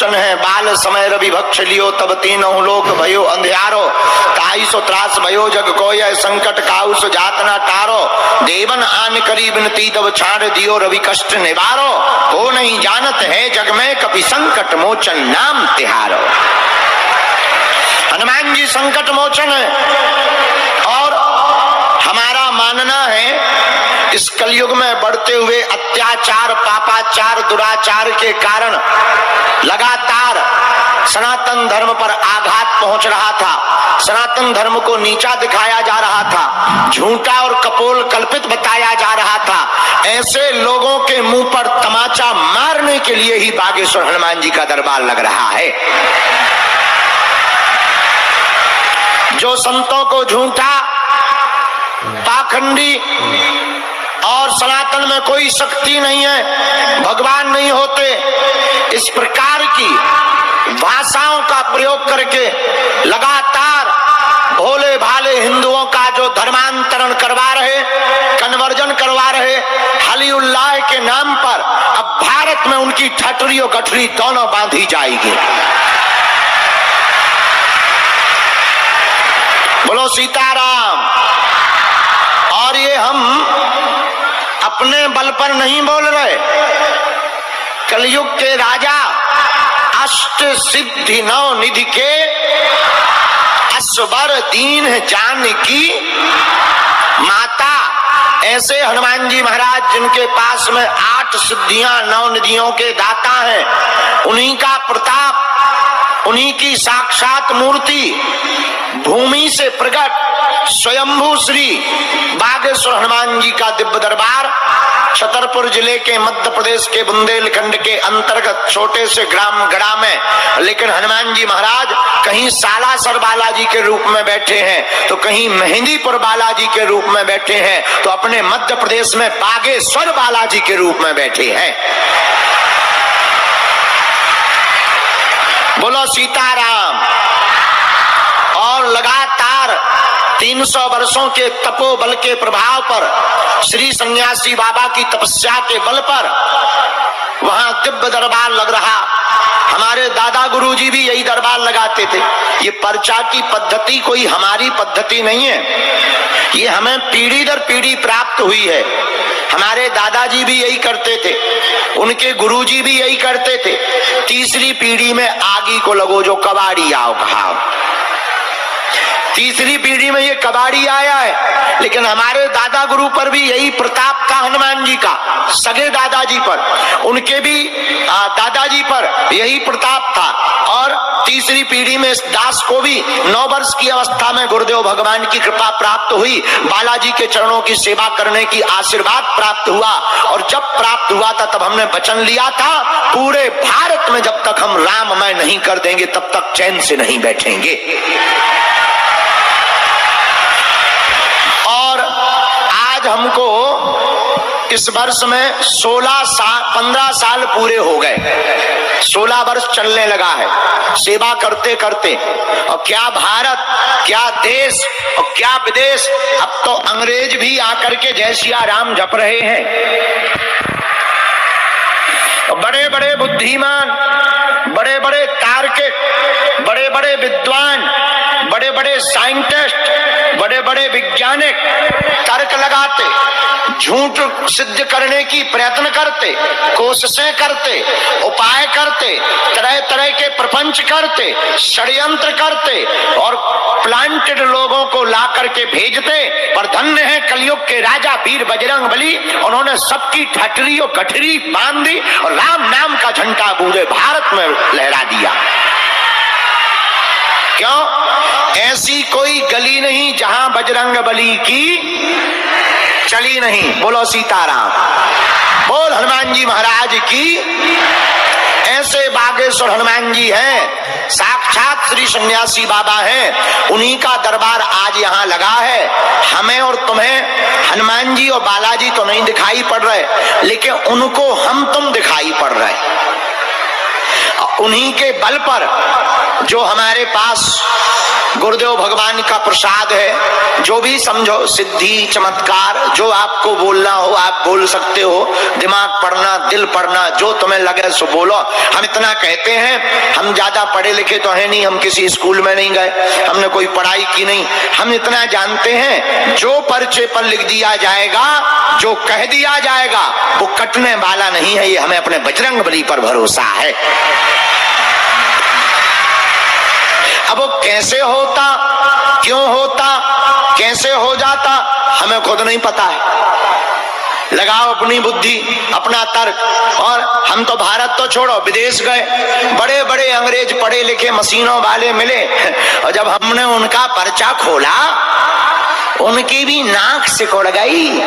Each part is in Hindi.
मोचन है, बाल समय रवि भक्ष लियो, तब तीनों लोक भयो अंधियारो, ताई सो त्रास भयो जग कोय, संकट काउस जात न टारो, देवन आन करी बिनती तब छाड़ दियो, रवि कष्ट निवारो, को नहीं जानत है जग में कपि संकट मोचन नाम तिहारो। हनुमान जी संकट मोचन है, और हमारा मानना है इस कलयुग में बढ़ते हुए अत्याचार, पापाचार, दुराचार के कारण लगातार सनातन धर्म पर आघात पहुंच रहा था, सनातन धर्म को नीचा दिखाया जा रहा था, झूठा और कपोल कल्पित बताया जा रहा था। ऐसे लोगों के मुंह पर तमाचा मारने के लिए ही बागेश्वर हनुमान जी का दरबार लग रहा है। जो संतों को झूठा, पाखंडी और सनातन में कोई शक्ति नहीं है, भगवान नहीं होते, इस प्रकार की भाषाओं का प्रयोग करके लगातार भोले भाले हिंदुओं का जो धर्मांतरण करवा रहे, कन्वर्जन करवा रहे, हली उल्लाह के नाम पर अब भारत में उनकी ठठरी और गठरी दोनों बांधी जाएगी। बोलो सीताराम। और ये हम अपने बल पर नहीं बोल रहे, कलयुग के राजा अष्ट सिद्धि नौ निधि के असवर दीन जानकी माता, ऐसे हनुमान जी महाराज जिनके पास में 8 सिद्धियां 9 निधियों के दाता हैं, उन्हीं का प्रताप, उन्हीं की साक्षात मूर्ति, भूमि से प्रकट स्वयंभू श्री बागेश्वर हनुमान जी का दिव्य दरबार छतरपुर जिले के मध्य प्रदेश के बुंदेलखंड के अंतर्गत छोटे से ग्राम गड़ा में, लेकिन हनुमान जी महाराज कहीं सालासर बालाजी के रूप में बैठे हैं, तो कहीं मेहंदीपुर बालाजी के रूप में बैठे हैं, तो अपने मध्य प्रदेश में बागेश्वर बालाजी के रूप में बैठे हैं। बोलो सीताराम। और लगातार 300 वर्षों के तपोबल के प्रभाव पर, श्री सन्यासी बाबा की तपस्या के बल पर वहां दिव्य दरबार लग रहा। हमारे दादा गुरुजी भी यही दरबार लगाते थे। ये पर्चा की पद्धति कोई हमारी पद्धति नहीं है, ये हमें पीढ़ी दर पीढ़ी प्राप्त हुई है। हमारे दादाजी भी यही करते थे, उनके गुरुजी भी यही करते थे। तीसरी पीढ़ी में आगी को लगो जो कबाड़ी आओ कहा, तीसरी पीढ़ी में ये कबाड़ी आया है। लेकिन हमारे दादा गुरु पर भी यही प्रताप था हनुमान जी का, सगे दादाजी पर, उनके भी दादाजी पर यही प्रताप था। और तीसरी पीढ़ी में इस दास को भी 9 वर्ष की अवस्था में गुरुदेव भगवान की कृपा प्राप्त हुई, बालाजी के चरणों की सेवा करने की आशीर्वाद प्राप्त हुआ। और जब प्राप्त हुआ था तब हमने वचन लिया था, पूरे भारत में जब तक हम राममय नहीं कर देंगे तब तक चैन से नहीं बैठेंगे। और आज हमको इस वर्ष में 15 साल पूरे हो गए, 16 वर्ष चलने लगा है सेवा करते करते। और क्या भारत, क्या देश और क्या विदेश, अब तो अंग्रेज भी आकर के जय सिया राम जप रहे हैं। बड़े बड़े बुद्धिमान, बड़े बड़े तार्किक, बड़े बड़े विद्वान, बड़े बड़े साइंटिस्ट, बड़े बड़े वैज्ञानिक तर्क लगाते, झूठ सिद्ध करने की प्रयत्न करते, कोशिशें करते, उपाय करते, तरह तरह के प्रपंच करते, षड्यंत्र करते और प्लांटेड लोगों को ला करके भेजते। पर धन्य है कलयुग के राजा वीर बजरंगबली, उन्होंने सबकी ठठरी और गठरी बांध दी और राम नाम का झंडा पूरे भारत में लहरा दिया। क्यों? ऐसी कोई गली नहीं जहां बजरंगबली की चली नहीं। बोलो सीताराम। बोल हनुमान जी महाराज की। ऐसे बागेश्वर हनुमान जी हैं, साक्षात श्री सन्यासी बाबा हैं, उन्हीं का दरबार आज यहाँ लगा है। हमें और तुम्हें हनुमान जी और बालाजी तो नहीं दिखाई पड़ रहे, लेकिन उनको हम तुम दिखाई पड़ रहे। उन्हीं के बल पर जो हमारे पास गुरुदेव भगवान का प्रसाद है, जो भी समझो सिद्धि चमत्कार, जो आपको बोलना हो आप बोल सकते हो, दिमाग पढ़ना दिल पढ़ना जो तुम्हें लगे सो बोलो। हम इतना कहते हैं, हम ज्यादा पढ़े लिखे तो है नहीं, हम किसी स्कूल में नहीं गए, हमने कोई पढ़ाई की नहीं, हम इतना जानते हैं जो पर्चे पर लिख दिया जाएगा, जो कह दिया जाएगा वो कटने वाला नहीं है। ये हमें अपने बजरंग बली पर भरोसा है। अब वो कैसे होता, क्यों होता, कैसे हो जाता, हमें खुद नहीं पता है। लगाओ अपनी बुद्धि, अपना तर्क। और हम तो भारत तो छोड़ो, विदेश गए, बड़े बड़े अंग्रेज पढ़े लिखे मशीनों वाले मिले, और जब हमने उनका पर्चा खोला, उनकी भी नाक सिकुड़ गई,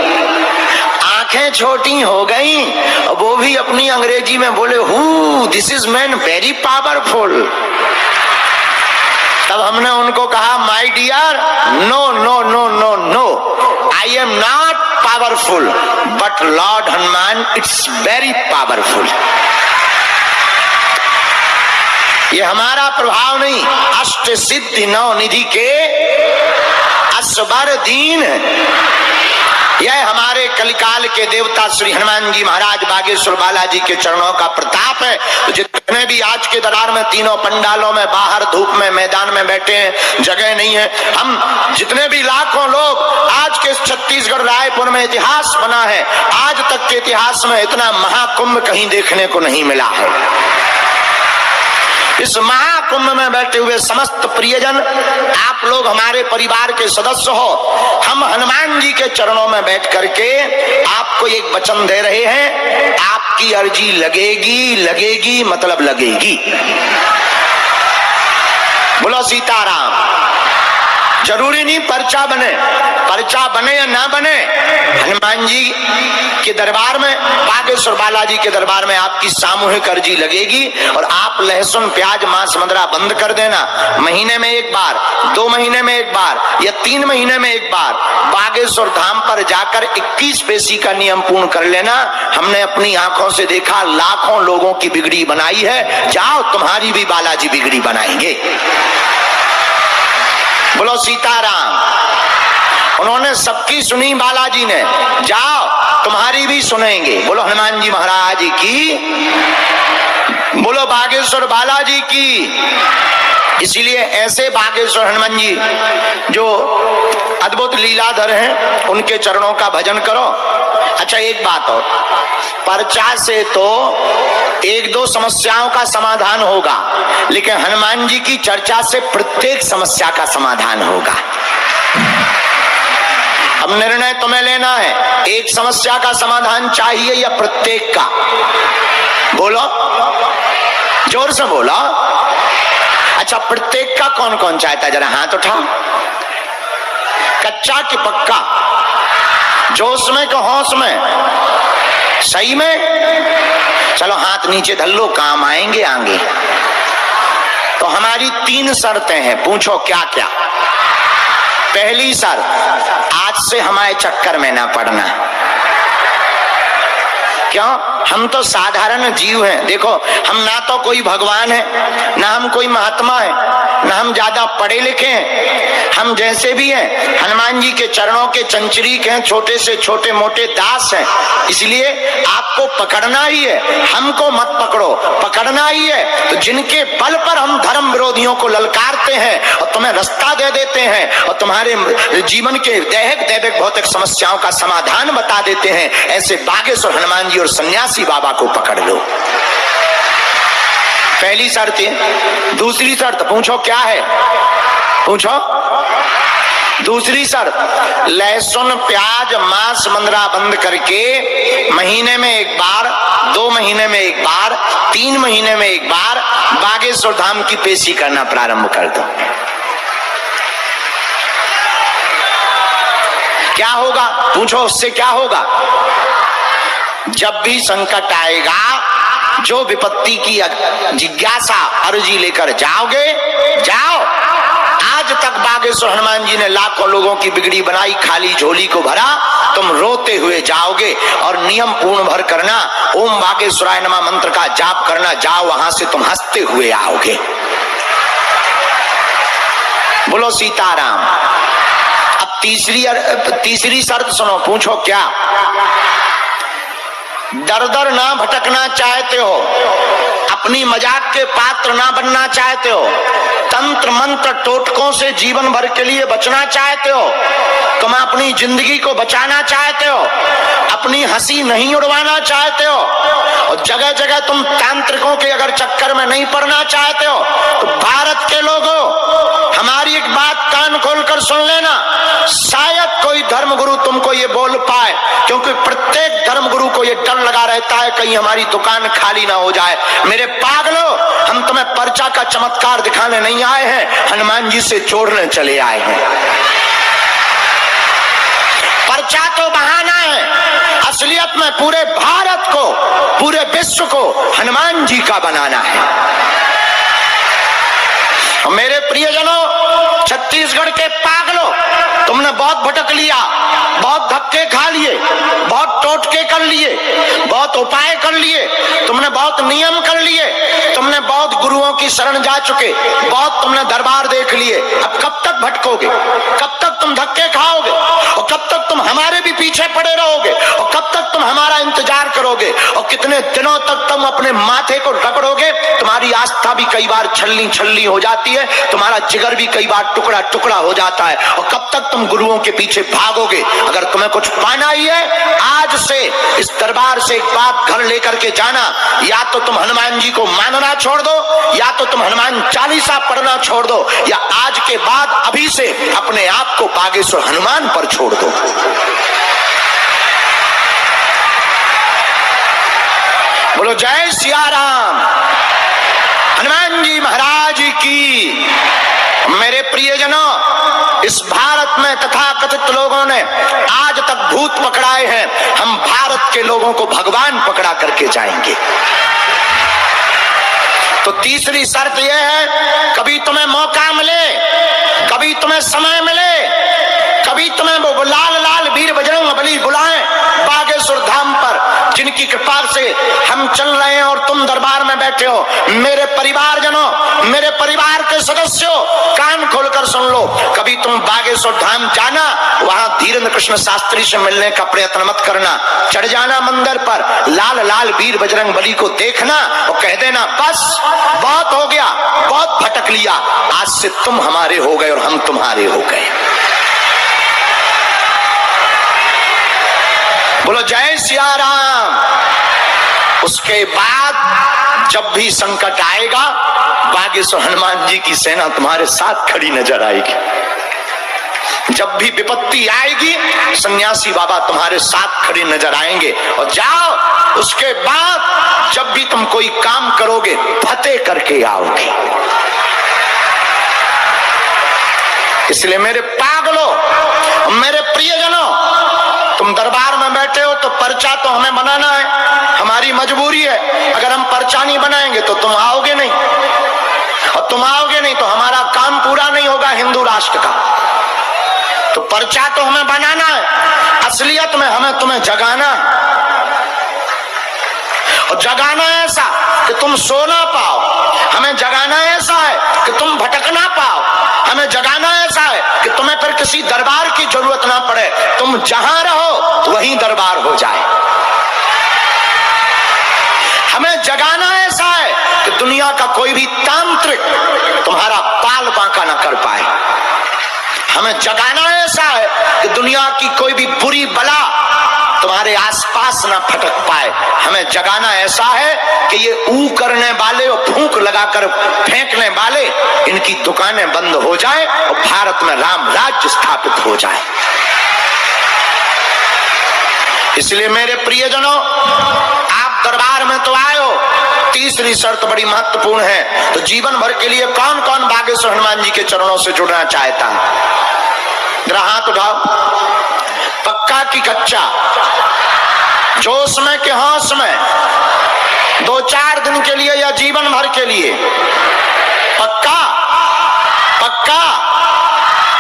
आंखें छोटी हो गई, वो भी अपनी अंग्रेजी में बोले, who this is man very powerful. तब हमने उनको कहा, my dear, no no no no no, I am not powerful, but lord Hanuman it's very powerful. ये हमारा प्रभाव नहीं, अष्ट सिद्धि नौ निधि के असबर दीन, यह हमारे कलिकाल के देवता श्री हनुमान जी महाराज बागेश्वर बालाजी के चरणों का प्रताप है। तो जितने भी आज के दरबार में तीनों पंडालों में बाहर धूप में मैदान में बैठे हैं, जगह नहीं है, हम जितने भी लाखों लोग आज के छत्तीसगढ़ रायपुर में इतिहास बना है, आज तक के इतिहास में इतना महाकुंभ कहीं देखने को नहीं मिला है। इस महाकुंभ में बैठे हुए समस्त प्रियजन, आप लोग हमारे परिवार के सदस्य हो, हम हनुमान जी के चरणों में बैठ करके आपको एक वचन दे रहे हैं, आपकी अर्जी लगेगी, लगेगी मतलब लगेगी। बोलो सीताराम। जरूरी नहीं पर्चा बने, पर्चा बने या ना बने, हनुमान जी के दरबार में, बागेश्वर बालाजी के दरबार में आपकी सामूहिक अर्जी लगेगी। और आप लहसुन प्याज मांस मदिरा बंद कर देना, महीने में एक बार, 2 महीने में एक बार या 3 महीने में एक बार बागेश्वर धाम पर जाकर 21 पेशी का नियम पूर्ण कर लेना। हमने अपनी आंखों से देखा, लाखों लोगों की बिगड़ी बनाई है, जाओ तुम्हारी भी बालाजी बिगड़ी बनाएंगे। बोलो सीताराम। उन्होंने सबकी सुनी बालाजी ने, जाओ तुम्हारी भी सुनेंगे। बोलो हनुमान जी महाराज की, बोलो बागेश्वर बालाजी की। इसीलिए ऐसे बागेश्वर हनुमान जी जो अद्भुत लीलाधर हैं, उनके चरणों का भजन करो। अच्छा एक बात और, पर्चा से तो 1-2 समस्याओं का समाधान होगा, लेकिन हनुमान जी की चर्चा से प्रत्येक समस्या का समाधान होगा। अब निर्णय तुम्हें लेना है, एक समस्या का समाधान चाहिए या प्रत्येक का? बोलो, जोर से बोलो। अच्छा प्रत्येक का कौन कौन चाहता है, जरा हाथ उठाओ। कच्चा कि पक्का, जोश में कि होश में, सही में? चलो हाथ नीचे धर लो, काम आएंगे आगे। तो हमारी 3 शर्तें हैं, पूछो क्या क्या। पहली शर्त, आज से हमारे चक्कर में ना पड़ना। क्यों? हम तो साधारण जीव हैं। देखो हम ना तो कोई भगवान है, ना हम कोई महात्मा है, ना हम ज्यादा पढ़े लिखे हैं, हम जैसे भी हैं हनुमान जी के चरणों के चंचरीक हैं, छोटे से छोटे मोटे दास हैं। इसलिए आपको पकड़ना ही है, हमको मत पकड़ो, पकड़ना ही है। तो जिनके बल पर हम धर्म विरोधियों को ललकारते हैं और तुम्हें रास्ता दे देते हैं और तुम्हारे जीवन के दैहिक दैविक भौतिक समस्याओं का समाधान बता देते हैं, ऐसे बागेश्वर हनुमान जी और सन्यासी बाबा को पकड़ लो। पहली शर्त है। दूसरी शर्त पूछो क्या है, पूछो। दूसरी शर्त, लहसुन प्याज मांस मदिरा बंद करके महीने में एक बार, 2 महीने में एक बार, 3 महीने में एक बार बागेश्वर धाम की पेशी करना प्रारंभ कर दो। क्या होगा पूछो, उससे क्या होगा? जब भी संकट आएगा, जो विपत्ति की जिज्ञासा अर्जी लेकर जाओगे, जाओ। आज आज तक बागेश्वर हनुमान जी ने लाखों लोगों की बिगड़ी बनाई, खाली झोली को भरा। तुम रोते हुए जाओगे और नियम पूर्ण भर करना, ओम बागेश्वराय नमः मंत्र का जाप करना, जाओ वहां से तुम हंसते हुए आओगे। बोलो सीताराम। अब तीसरी शर्त सुनो, पूछो क्या? दर दर ना भटकना चाहते हो, अपनी मजाक के पात्र ना बनना चाहते हो, तंत्र मंत्र टोटकों से जीवन भर के लिए बचना चाहते हो, तुम अपनी जिंदगी को बचाना चाहते हो, अपनी हंसी नहीं उड़वाना चाहते हो, और जगह जगह तुम तांत्रिकों के अगर चक्कर में नहीं पड़ना चाहते हो, तो भारत के लोगों, हमारी एक बात कान खोलकर सुन लेना। शायद कोई धर्मगुरु तुमको ये बोल पाए, क्योंकि प्रत्येक धर्मगुरु को ये डर लगा रहता है कहीं हमारी दुकान खाली ना हो जाए। मेरे पागलों, हम तुम्हें पर्चा का चमत्कार दिखाने नहीं आए हैं, हनुमान जी से जोड़ने चले आए हैं। पर्चा तो बहाना है, असलियत में पूरे भारत को, पूरे विश्व को हनुमान जी का बनाना है। मेरे प्रियजनों, छत्तीसगढ़ के पागलों, तुमने बहुत भटक लिया, बहुत धक्के खा लिए, बहुत टोटके कर लिए, बहुत उपाय कर लिए, तुमने बहुत नियम कर लिए, तुमने बहुत गुरुओं की शरण जा चुके, बहुत तुमने दरबार देख लिए। अब कब तक भटकोगे? कब तक तुम धक्के खाओगे? और कब तक तुम हमारे भी पीछे पड़े रहोगे? और कब तक तुम हमारा इंतजार करोगे? और कितने दिनों तक तुम अपने माथे को रगड़ोगे? तुम्हारी आस्था भी कई बार छलनी छलनी हो जाती है, तुम्हारा जिगर भी कई बार टुकड़ा टुकड़ा हो जाता है। और कब तक तुम गुरुओं के पीछे भागोगे? अगर तुम्हें कुछ पाना ही है, आज से इस दरबार से एक बात घर लेकर के जाना, या तो तुम हनुमान जी को मानना छोड़ दो, या तो तुम हनुमान चालीसा पढ़ना छोड़ दो, या आज के बाद अभी से अपने आप को बागेश्वर हनुमान पर छोड़ दो। बोलो जय सिया राम, हनुमान जी महाराज की। मेरे प्रियजनों, इस भारत में तथाकथित लोगों ने आज तक भूत पकड़ाए हैं, हम भारत के लोगों को भगवान पकड़ा करके जाएंगे। तो तीसरी शर्त यह है, कभी तुम्हें मौका मिले, कभी तुम्हें समय मिले, कभी तुम्हें वो लाल लाल वीर बजरंग बली बुलाएं बागेश्वर धाम पर, जिनकी कृपा से हम चल रहे हैं और तुम दरबार में बैठे हो। मेरे परिवारजनों, मेरे परिवार के सदस्यों, कान खोलकर सुन लो, कभी तुम बागेश्वर धाम जाना, वहां धीरेन्द्र कृष्ण शास्त्री से मिलने का प्रयत्न मत करना। चढ़ जाना मंदिर पर, लाल लाल वीर बजरंग बली को देखना और कह देना बस बहुत हो गया, बहुत भटक लिया, आज से तुम हमारे हो गए और हम तुम्हारे हो गए। बोलो जय सिया राम। उसके बाद जब भी संकट आएगा, बागेश्वर हनुमान जी की सेना तुम्हारे साथ खड़ी नजर आएगी। जब भी विपत्ति आएगी, सन्यासी बाबा तुम्हारे साथ खड़े नजर आएंगे। और जाओ, उसके बाद जब भी तुम कोई काम करोगे, फतेह करके आओगे। इसलिए मेरे पागलों, मेरे प्रियजनों, तुम दरबार में बैठे हो तो पर्चा तो हमें बनाना है, हमारी मजबूरी है। अगर हम पर्चा नहीं बनाएंगे तो तुम आओगे नहीं, और तुम आओगे नहीं तो हमारा काम पूरा नहीं होगा हिंदू राष्ट्र का। तो पर्चा तो हमें बनाना है, असलियत में हमें तुम्हें जगाना है, और जगाना ऐसा कि तुम सो ना पाओ, हमें जगाना ऐसा है कि तुम भटक ना पाओ, हमें जगाना ऐसा है कि तुम्हें फिर किसी दरबार की जरूरत ना पड़े, तुम जहां रहो वहीं दरबार हो जाए। हमें जगाना ऐसा है कि दुनिया का कोई भी तांत्रिक तुम्हारा पाल बांका ना कर पाए। हमें जगाना ऐसा है कि दुनिया की कोई भी बुरी बला तुम्हारे आसपास ना फटक पाए। हमें जगाना ऐसा है कि ये ऊ करने वाले और फूंक लगाकर फेंकने वाले, इनकी दुकानें बंद हो जाए और भारत में राम राज्य स्थापित हो जाए। इसलिए मेरे प्रियजनों, आप दरबार में तो आए हो, तीसरी शर्त बड़ी महत्वपूर्ण है। तो जीवन भर के लिए कौन कौन बागेश्वर हनुमान जी के चरणों से जुड़ना चाहता है? जरा हाथ उठाओ। पक्का की कच्चा, जोश में कि होश में, 2-4 दिन के लिए या जीवन भर के लिए? पक्का? पक्का?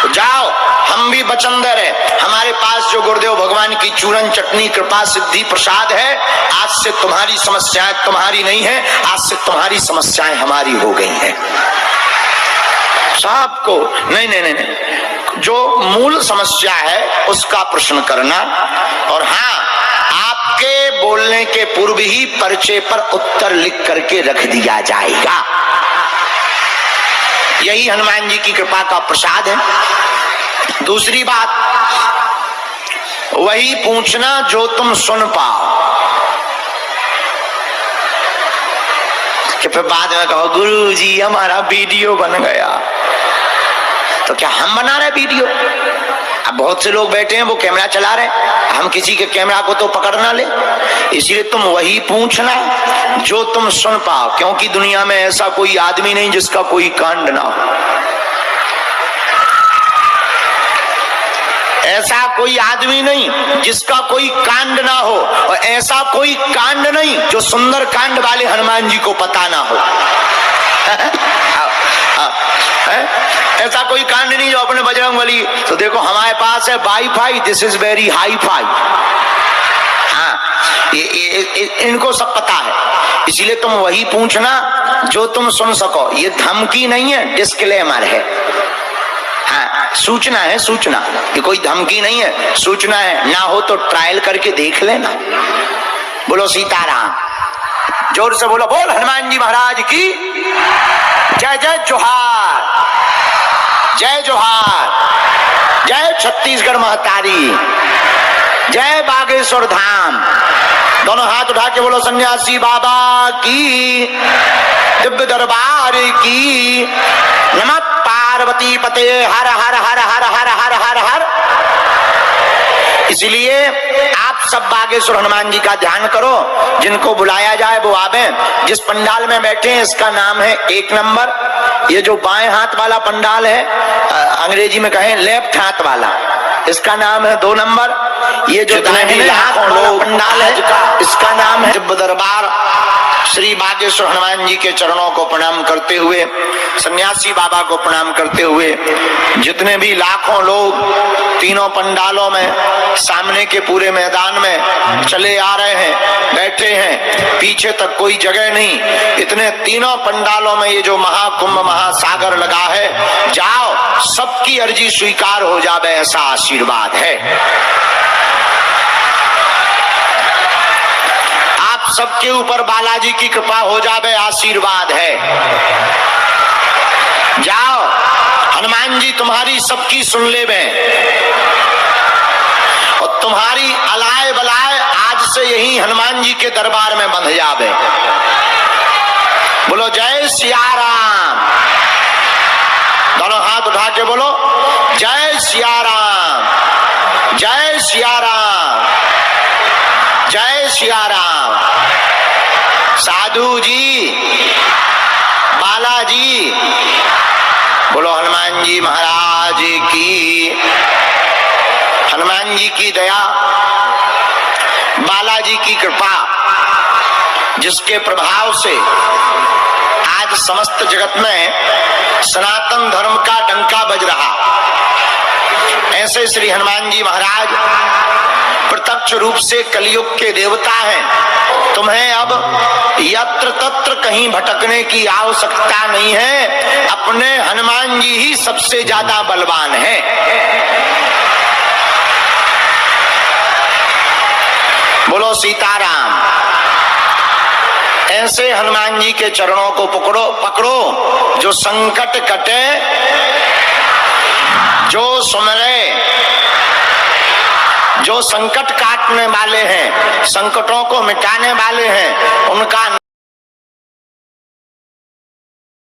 तो जाओ, हम भी वचन दे रहे, हमारे पास जो गुरुदेव भगवान की चूरन चटनी कृपा सिद्धि प्रसाद है, आज से तुम्हारी समस्याएं तुम्हारी नहीं है, आज से तुम्हारी समस्याएं हमारी हो गई हैं। सबको नहीं नहीं नहीं नहीं, जो मूल समस्या है उसका प्रश्न करना, और हाँ, आपके बोलने के पूर्व ही पर्चे पर उत्तर लिख करके रख दिया जाएगा। यही हनुमान जी की कृपा का प्रसाद है। दूसरी बात, वही पूछना जो तुम सुन पाओ, कि फिर बाद में कहो गुरु जी हमारा वीडियो बन गया। तो क्या हम बना रहे वीडियो? अब बहुत से लोग बैठे हैं वो कैमरा चला रहे हैं, हम किसी के कैमरा को तो पकड़ ना ले। इसलिए तुम वही पूछना जो तुम सुन पाओ, क्योंकि दुनिया में ऐसा कोई आदमी नहीं जिसका कोई कांड ना हो। ऐसा कोई आदमी नहीं जिसका कोई कांड ना हो, और ऐसा कोई कांड नहीं जो सुंदर कांड वाले हनुमान जी को पता ना हो। ऐसा कोई कांड नहीं जो अपने बजरंगबली, तो देखो हमारे पास है wifi, this is very hi fi. हाँ, इनको सब पता है। इसलिए तुम वही पूछना जो तुम सुन सको। ये धमकी नहीं है, डिस्क्लेमर है। हाँ, सूचना है, सूचना, ये कोई धमकी नहीं है, सूचना है। ना हो तो ट्रायल करके देख लेना। बोलो सीताराम, जोर से बोलो, बोल हनुमान जी महाराज की जय। जय जोहार, जय जोहार, जय छत्तीसगढ़ महतारी, जय बागेश्वर धाम। दोनों हाथ उठा के बोलो सन्यासी बाबा की, दिव्य दरबार की, नमः पार्वती पते हर हर हर हर हर हर हर हर। इसलिए आप सब बागेश्वर हनुमान जी का ध्यान करो, जिनको बुलाया जाए वो आवे। जिस पंडाल में बैठे हैं इसका नाम है 1 नंबर। ये जो बाएं हाथ वाला पंडाल है, अंग्रेजी में कहें लेफ्ट हाथ वाला, इसका नाम है 2 नंबर। ये जो दाहिने हाथ वाला पंडाल है इसका नाम है दिव्य दरबार। श्री बागेश्वर हनुमान जी के चरणों को प्रणाम करते हुए, सन्यासी बाबा को प्रणाम करते हुए, जितने भी लाखों लोग तीनों पंडालों में, सामने के पूरे मैदान में चले आ रहे हैं, बैठे हैं, पीछे तक कोई जगह नहीं, इतने तीनों पंडालों में ये जो महाकुंभ महासागर लगा है, जाओ सबकी अर्जी स्वीकार हो जावे, ऐसा आशीर्वाद है। सबके ऊपर बालाजी की कृपा हो जावे, आशीर्वाद है। जाओ, हनुमान जी तुम्हारी सबकी सुन ले में, और तुम्हारी अलाय बलाय आज से यही हनुमान जी के दरबार में बंध जावे। बोलो जय सिया राम। दोनों हाथ उठा के बोलो जय सिया राम, जय सिया राम, जय सिया राम। साधु जी, बालाजी, बोलो हनुमान जी महाराज की। हनुमान जी की दया, बालाजी की कृपा, जिसके प्रभाव से आज समस्त जगत में सनातन धर्म का डंका बज रहा, ऐसे श्री हनुमान जी महाराज प्रत्यक्ष रूप से कलयुग के देवता हैं। तुम्हें अब यत्र तत्र कहीं भटकने की आवश्यकता नहीं है, अपने हनुमान जी ही सबसे ज्यादा बलवान है। बोलो सीताराम। ऐसे हनुमान जी के चरणों को पकड़ो जो संकट कटे, जो सुमरे, जो संकट काटने वाले हैं, संकटों को मिटाने वाले हैं, उनका